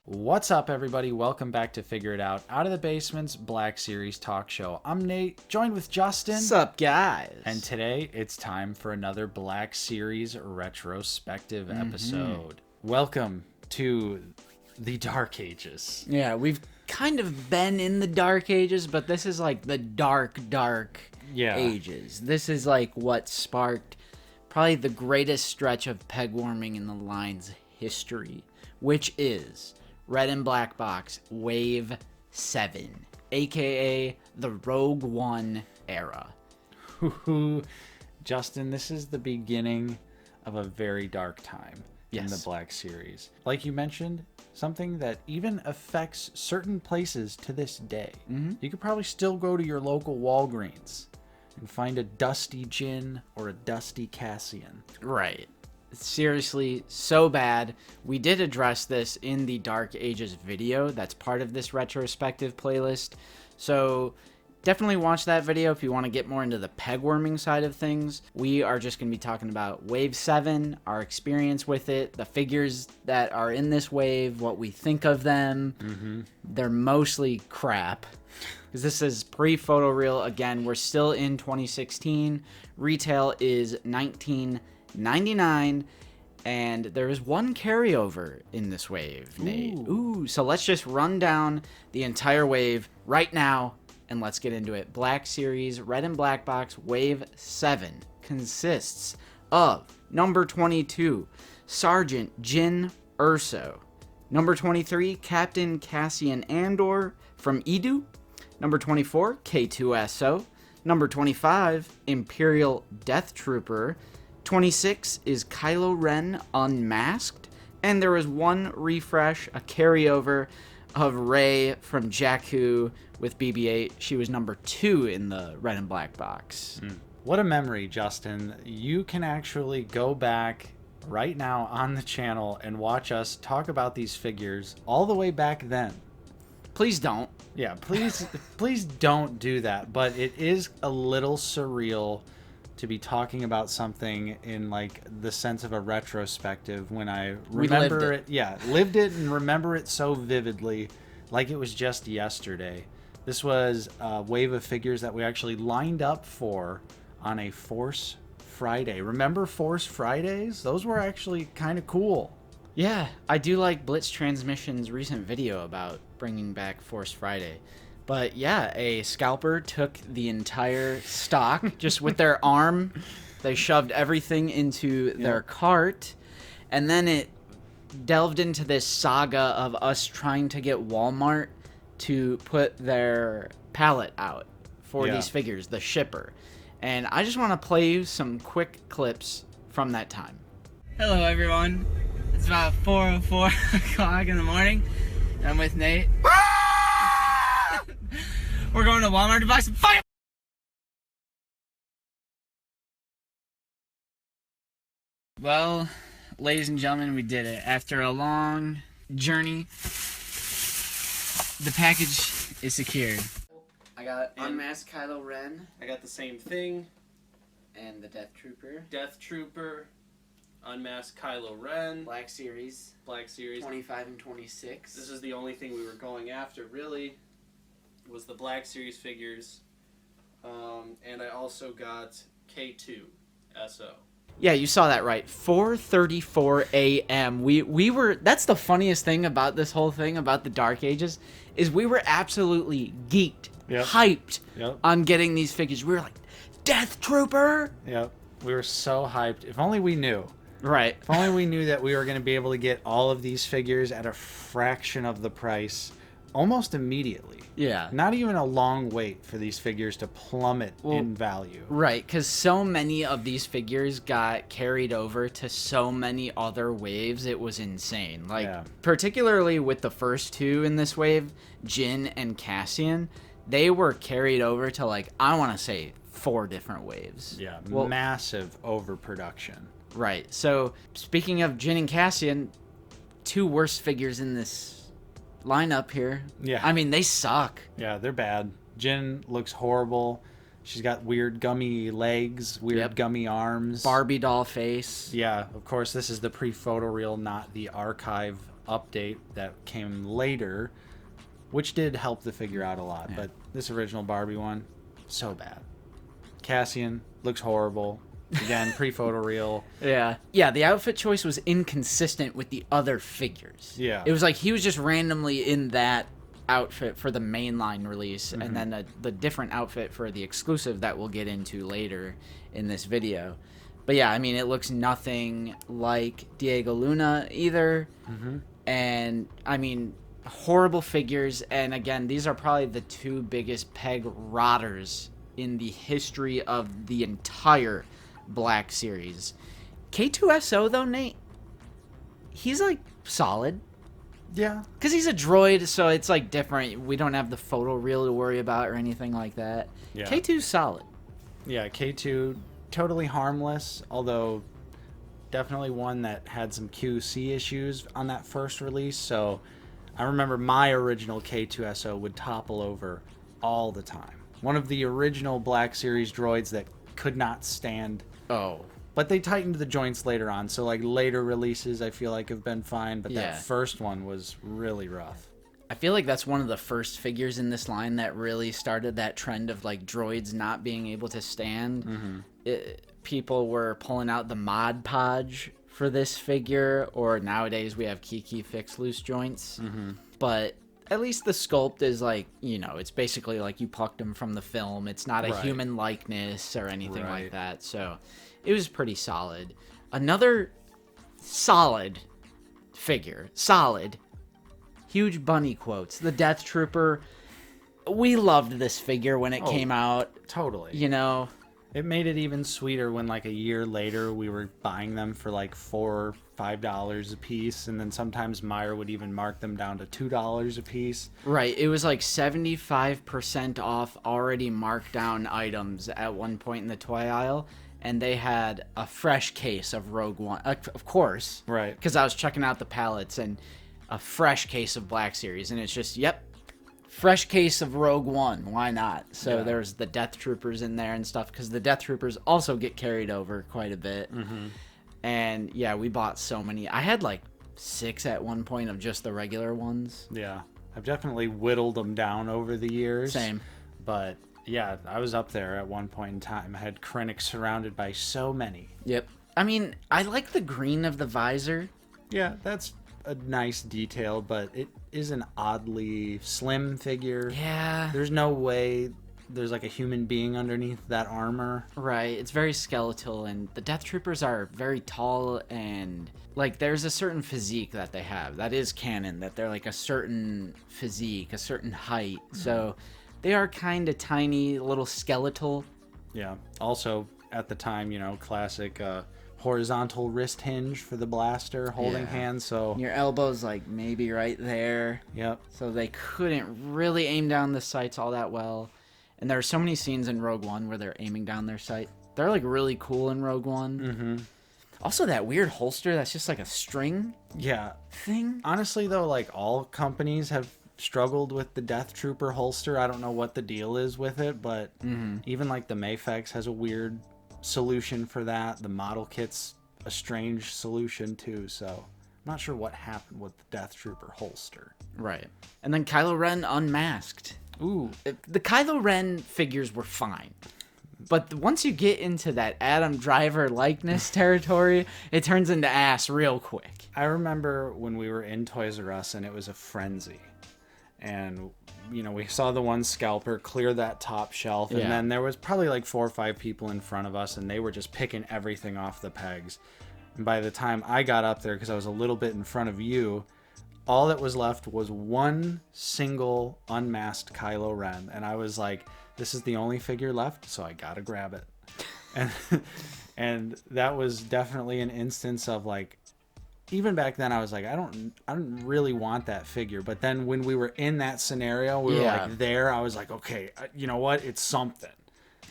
What's up, everybody? Welcome back to Figure It Out of the Basement's Black Series talk show. I'm Nate, joined with Justin. Sup, guys? And today it's time for another Black Series retrospective episode. Welcome to the Dark Ages. Yeah, we've kind of been in the Dark Ages, but this is like the dark ages. This is like what sparked probably the greatest stretch of peg warming in the line's history, which is Red and Black Box Wave 7, aka the Rogue One era. Justin, this is the beginning of a very dark time in the Black Series. Like you mentioned, something that even affects certain places to this day. You could probably still go to your local Walgreens and find a dusty gin or a dusty Cassian. Right. Seriously, so bad. We did address this in the Dark Ages video that's part of this retrospective playlist, so definitely watch that video if you want to get more into the peg warming side of things. We are just going to be talking about Wave 7, our experience with it, the figures that are in this wave, what we think of them. They're mostly crap, because this is pre-photoreal. Again, we're still in 2016. Retail is $19.99, and there is one carryover in this wave, Nate. So let's just run down the entire wave right now, and let's get into it. Black Series, Red and Black Box, Wave 7 consists of number 22, Sergeant Jyn Erso. Number 23, Captain Cassian Andor from Edu. Number 24, K2SO. Number 25, Imperial Death Trooper. 26 is Kylo Ren Unmasked, and there was one refresh, a carryover of Rey from Jakku with BB-8. She was number 2 in the Red and Black Box. What a memory, Justin. You can actually go back right now on the channel and watch us talk about these figures all the way back then. Please don't. Yeah, please don't do that. But it is a little surreal to be talking about something in like the sense of a retrospective when I remember it. Yeah, lived it and remember it so vividly, like it was just yesterday. This was a wave of figures that we actually lined up for on a Force Friday. Remember Force Fridays? Those were actually kind of cool. Yeah, I do like Blitz Transmission's recent video about bringing back Force Friday. But yeah, a scalper took the entire stock just with their arm. They shoved everything into their cart, and then it delved into this saga of us trying to get Walmart to put their pallet out for these figures, the shipper. And I just want to play you some quick clips from that time. Hello, everyone. It's about 4:04 o'clock in the morning. I'm with Nate. We're going to Walmart to buy some fire. Well, ladies and gentlemen, we did it. After a long journey, the package is secured. I got Unmasked Kylo Ren. I got the same thing. And the Death Trooper. Death Trooper. Unmasked Kylo Ren. Black Series. Black Series. 25 and 26. This is the only thing we were going after, really, was the Black Series figures. And I also got K2SO. Yeah, you saw that right. 4:34 a.m. We were. That's the funniest thing about this whole thing about the Dark Ages, is we were absolutely geeked, hyped on getting these figures. We were like, Death Trooper. Yep, we were so hyped. If only we knew. Right. If only we knew that we were going to be able to get all of these figures at a fraction of the price, almost immediately. Yeah. Not even a long wait for these figures to plummet in value. Right, because so many of these figures got carried over to so many other waves, it was insane. Like, particularly with the first two in this wave, Jyn and Cassian, they were carried over to, like, I want to say 4 different waves. Yeah, massive overproduction. Right, so speaking of Jyn and Cassian, 2 worst figures in this lineup here. Yeah. I mean, they suck. Yeah, they're bad. Jyn looks horrible. She's got weird gummy legs, weird gummy arms. Barbie doll face. Yeah, of course, this is the pre-photoreal, not the archive update that came later, which did help the figure out a lot. Yeah. But this original Barbie one, so bad. Cassian looks horrible. Again, pre-photoreal. Yeah. Yeah, the outfit choice was inconsistent with the other figures. Yeah. It was like he was just randomly in that outfit for the mainline release, and then the different outfit for the exclusive that we'll get into later in this video. But yeah, I mean, it looks nothing like Diego Luna either. And, I mean, horrible figures. And again, these are probably the two biggest peg rotters in the history of the entire Black series. K2SO, though, Nate, he's, like, solid. Yeah. Because he's a droid, so it's, like, different. We don't have the photo reel to worry about or anything like that. Yeah. K2's solid. Yeah, K2, totally harmless, although definitely one that had some QC issues on that first release. So I remember my original K2SO would topple over all the time. One of the original Black Series droids that could not stand. Oh. But they tightened the joints later on, so like later releases I feel like have been fine, but Yeah. that first one was really rough. I feel like that's one of the first figures in this line that really started that trend of like droids not being able to stand. People were pulling out the Mod Podge for this figure, or nowadays we have Kiki fix loose joints. But at least the sculpt is like, you know, it's basically like you plucked them from the film. It's not a Right. human likeness or anything Right. like that. So it was pretty solid. Another solid figure. Solid. Huge bunny quotes. The Death Trooper. We loved this figure when it Oh. came out. Totally. You know, It made it even sweeter when like a year later we were buying them for like $4 or $5 a piece, and then sometimes Meyer would even mark them down to $2 a piece. right. It was like 75% off already marked down items at one point in the toy aisle, and they had a fresh case of Rogue One. Of course. Right. Because I was checking out the palettes, and a fresh case of Black Series, and it's just, yep, fresh case of Rogue One. Why not? So Yeah. there's the Death Troopers in there and stuff, because the Death Troopers also get carried over quite a bit. And yeah, we bought so many. I had like 6 at one point of just the regular ones. Yeah. I've definitely whittled them down over the years. Same. But yeah, I was up there at one point in time. I had Krennic surrounded by so many. Yep. I mean, I like the green of the visor. Yeah, that's a nice detail, but it is an oddly slim figure. Yeah. There's no way there's like a human being underneath that armor. Right. It's very skeletal, and the Death Troopers are very tall, and like there's a certain physique that they have. That is canon, that they're like a certain physique, a certain height. So they are kind of tiny, little skeletal. Yeah. Also, at the time, you know, classic horizontal wrist hinge for the blaster holding Yeah. hand. So, Your elbow's like maybe right there. yep. So they couldn't really aim down the sights all that well. And there are so many scenes in Rogue One where they're aiming down their sight. They're like really cool in Rogue One. Also, that weird holster that's just like a string Yeah. thing. Honestly, though, like all companies have struggled with the Death Trooper holster. I don't know what the deal is with it, but even like the Mafex has a weird solution for that. The model kit's a strange solution too, so I'm not sure what happened with the Death Trooper holster. Right. And then Kylo Ren unmasked. Ooh. The Kylo Ren figures were fine. But once you get into that Adam Driver likeness territory, it turns into ass real quick. I remember when we were in Toys R Us and it was a frenzy. And, you know, we saw the one scalper clear that top shelf. And Yeah. then there was probably like 4 or 5 people in front of us and they were just picking everything off the pegs. And by the time I got up there, because I was a little bit in front of you, all that was left was one single unmasked Kylo Ren. And I was like, this is the only figure left, so I gotta grab it. And and that was definitely an instance of like, even back then I was like, I don't really want that figure. But then when we were in that scenario, we were like there, I was like, okay, you know what? It's something.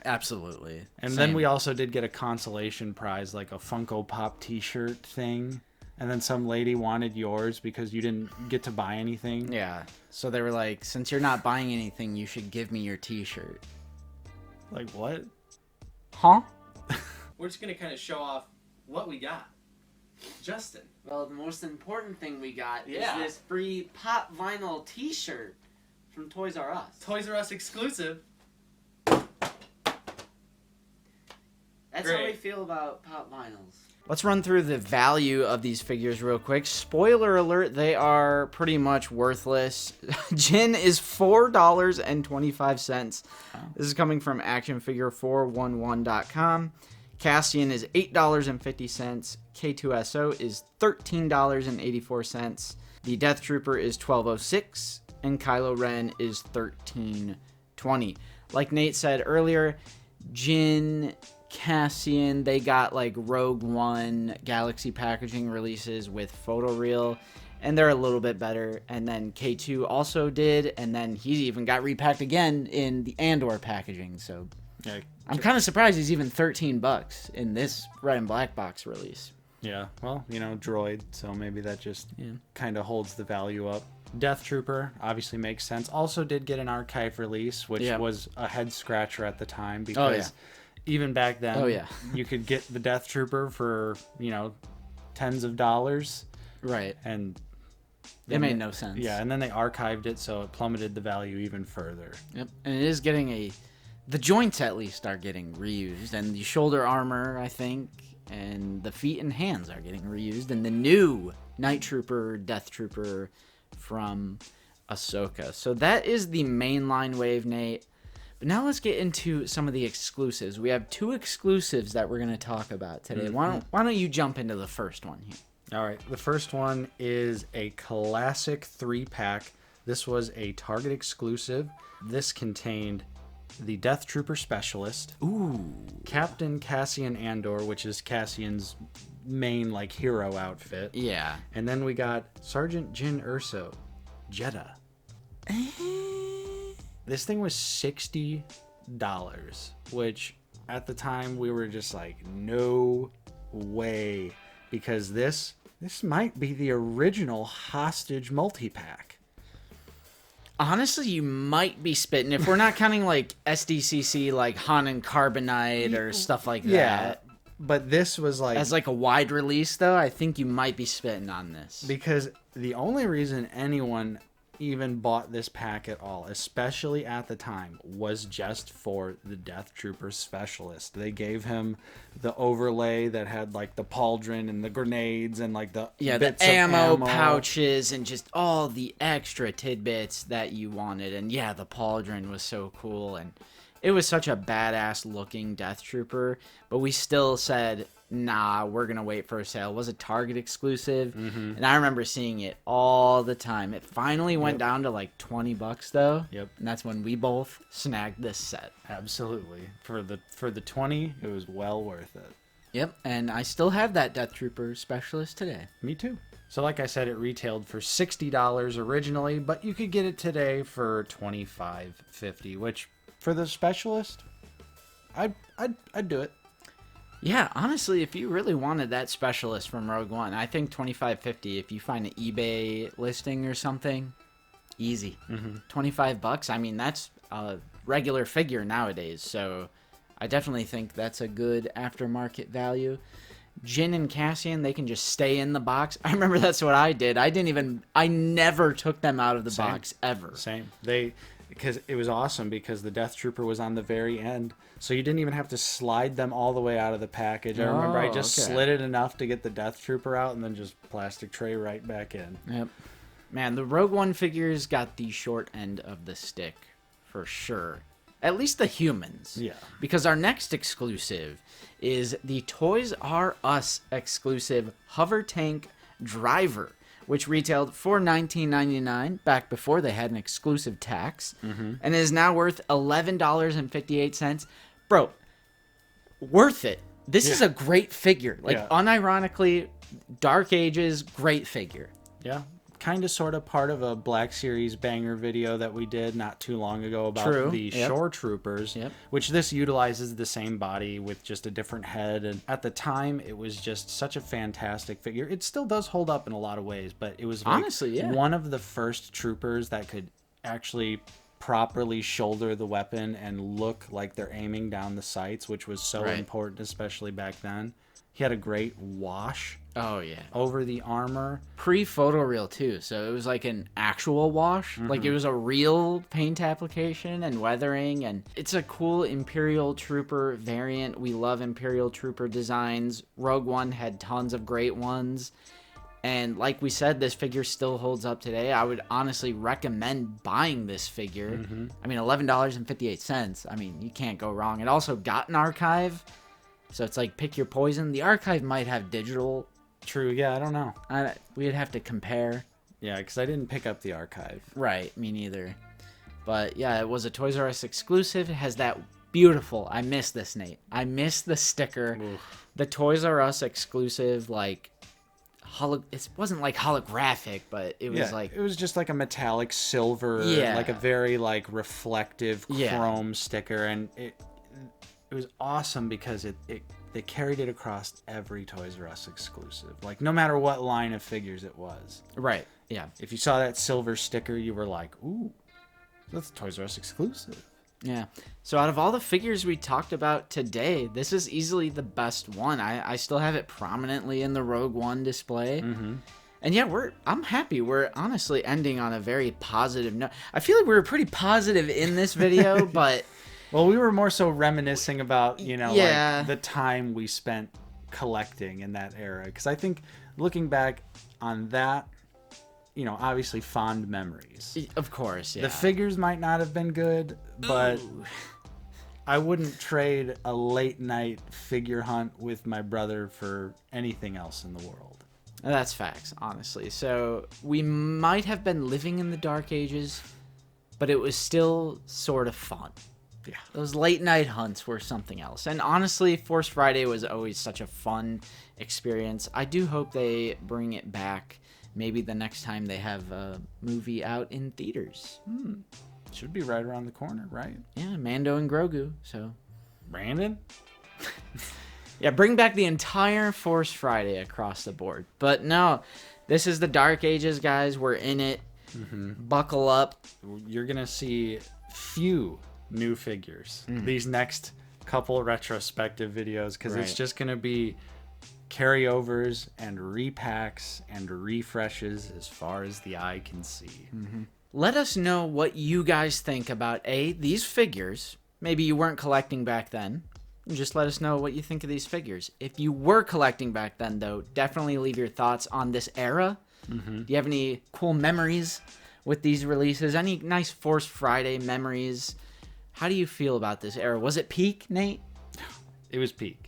Absolutely. And then we also did get a consolation prize, like a Funko Pop t-shirt thing. And then some lady wanted yours because you didn't get to buy anything. Yeah. So they were like, since you're not buying anything, you should give me your t-shirt. Like, what? Huh? We're just gonna kind of show off what we got. Justin. Well, the most important thing we got Yeah. is this free Pop Vinyl T-shirt from Toys R Us. Toys R Us exclusive. That's Great. how we feel about Pop Vinyls. Let's run through the value of these figures real quick. Spoiler alert, they are pretty much worthless. Jin is $4.25. This is coming from actionfigure411.com. Cassian is $8.50. K2SO is $13.84. The Death Trooper is $12.06. And Kylo Ren is $13.20. Like Nate said earlier, Jin, Cassian, they got like Rogue One Galaxy packaging releases with photoreal, and they're a little bit better. And then K2 also did, and then he even got repacked again in the Andor packaging. So Yeah. I'm kind of surprised he's even $13 in this red and black box release. Yeah, well, droid, so maybe that just Yeah. kind of holds the value up. Death Trooper obviously makes sense. Also did get an archive release, which was a head scratcher at the time because even back then, you could get the Death Trooper for, tens of dollars. Right. And it made no sense. Yeah, and then they archived it, so it plummeted the value even further. Yep, and it is getting the joints at least are getting reused, and the shoulder armor, I think, and the feet and hands are getting reused, and the new Night Trooper, Death Trooper from Ahsoka. So that is the mainline wave, Nate. But now let's get into some of the exclusives. We have 2 exclusives that we're going to talk about today. Mm-hmm. Why don't you jump into the first one here? All right, the first one is a classic 3-pack. This was a Target exclusive. This contained the Death Trooper Specialist, Captain Cassian Andor, which is Cassian's main hero outfit. Yeah. And then we got Sergeant Jyn Erso, Jeddah. This thing was $60, which at the time we were just like, no way, because this might be the original hostage multi-pack. Honestly, you might be spitting if we're not counting SDCC, Han and Carbonite or stuff like that. Yeah, but this was as a wide release, though. I think you might be spitting on this because the only reason anyone even bought this pack at all, especially at the time, was just for the Death Trooper Specialist. They gave him the overlay that had the pauldron and the grenades and the bits the ammo of ammo pouches and just all the extra tidbits that you wanted. And yeah, the pauldron was so cool, and it was such a badass looking Death Trooper. But we still said, nah, we're gonna wait for a sale. It was a Target exclusive, and I remember seeing it all the time. It finally went down to $20 though. Yep. And that's when we both snagged this set. Absolutely. For the 20, it was well worth it. Yep, and I still have that Death Trooper Specialist today. Me too. So like I said, it retailed for $60 originally, but you could get it today for $25.50, which for the Specialist, I'd do it. Yeah, honestly, if you really wanted that Specialist from Rogue One, I think $25.50. If you find an eBay listing or something, easy. $25. I mean, that's a regular figure nowadays, so I definitely think that's a good aftermarket value. Jyn and Cassian, they can just stay in the box. I remember that's what I did. I never took them out of the box ever. Same. Because it was awesome because the Death Trooper was on the very end, so you didn't even have to slide them all the way out of the package. I remember I just slid it enough to get the Death Trooper out and then just plastic tray right back in. Yep. Man, the Rogue One figures got the short end of the stick for sure. At least the humans. Yeah. Because our next exclusive is the Toys R Us exclusive Hover Tank Driver, which retailed for $19.99 back before they had an exclusive tax, and is now worth $11.58. Bro, worth it. This is a great figure. Unironically, Dark Ages, great figure. Yeah. Kind of sort of part of a Black Series banger video that we did not too long ago about the Shore Troopers, which this utilizes the same body with just a different head. And at the time, it was just such a fantastic figure. It still does hold up in a lot of ways, but it was honestly one of the first troopers that could actually properly shoulder the weapon and look like they're aiming down the sights, which was so important, especially back then. He had a great wash Oh, yeah. over the armor. Pre-photoreal, too. So it was like an actual wash. Like, it was a real paint application and weathering. And it's a cool Imperial Trooper variant. We love Imperial Trooper designs. Rogue One had tons of great ones. And like we said, this figure still holds up today. I would honestly recommend buying this figure. I mean, $11.58. I mean, you can't go wrong. It also got an archive. So it's like, pick your poison. The archive might have digital. True, yeah, I don't know. We'd have to compare. Yeah, because I didn't pick up the archive. Right, me neither. But yeah, it was a Toys R Us exclusive. It has that beautiful, I miss this, Nate. I miss the sticker. Oof. The Toys R Us exclusive, like, it wasn't like holographic, but it was like... It was just like a metallic silver, Yeah. like a very like reflective Yeah. chrome sticker. And it was awesome because they carried it across every Toys R Us exclusive. Like, no matter what line of figures it was. Right, yeah. If you saw that silver sticker, you were like, ooh, that's a Toys R Us exclusive. Yeah. So out of all the figures we talked about today, this is easily the best one. I still have it prominently in the Rogue One display. And yeah, I'm happy. We're honestly ending on a very positive note. I feel like we were pretty positive in this video, but... Well, we were more so reminiscing about, Yeah. like the time we spent collecting in that era. Because I think looking back on that, obviously fond memories. Of course, yeah. The figures might not have been good, but I wouldn't trade a late night figure hunt with my brother for anything else in the world. That's facts, honestly. So we might have been living in the Dark Ages, but it was still sort of fun. Yeah. Those late night hunts were something else. And honestly, Force Friday was always such a fun experience. I do hope they bring it back. Maybe the next time they have a movie out in theaters. Should be right around the corner, right? Yeah, Mando and Grogu. So, Brandon? yeah, bring back the entire Force Friday across the board. But no, this is the Dark Ages, guys. We're in it. Buckle up. You're going to see few new figures these next couple retrospective videos, because it's Right. just going to be carryovers and repacks and refreshes as far as the eye can see. Let us know what you guys think about these figures. Maybe you weren't collecting back then. Just let us know what you think of these figures. If you were collecting back then, though, definitely leave your thoughts on this era. Do you have any cool memories with these releases? Any nice Force Friday memories? How do you feel about this era? Was it peak, Nate? It was peak.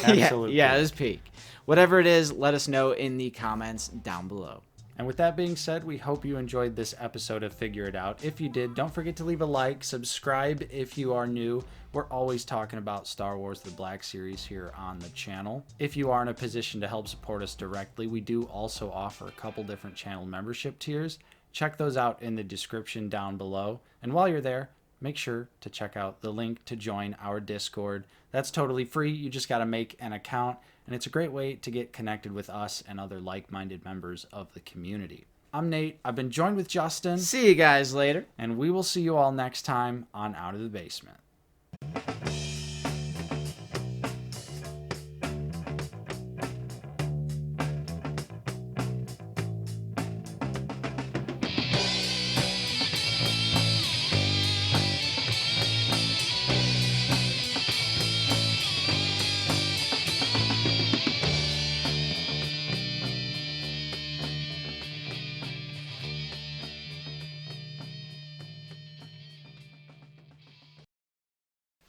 Absolutely. Yeah, it was peak. Whatever it is, let us know in the comments down below. And with that being said, we hope you enjoyed this episode of Figure It Out. If you did, don't forget to leave a like, subscribe if you are new. We're always talking about Star Wars The Black Series here on the channel. If you are in a position to help support us directly, we do also offer a couple different channel membership tiers. Check those out in the description down below. And while you're there, make sure to check out the link to join our Discord. That's totally free. You just got to make an account, and it's a great way to get connected with us and other like-minded members of the community. I'm Nate. I've been joined with Justin, See you guys later. and we will see you all next time on Out of the Basement.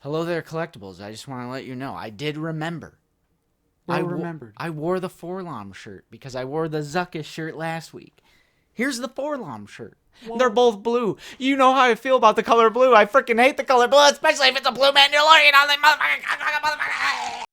Hello there, collectibles. I just want to let you know, I did remember. Well I remembered. I wore the Forlom shirt because I wore the Zuckus shirt last week. Here's the Forlom shirt. They're both blue. You know how I feel about the color blue. I freaking hate the color blue, especially if it's a blue Mandalorian on the motherfucker.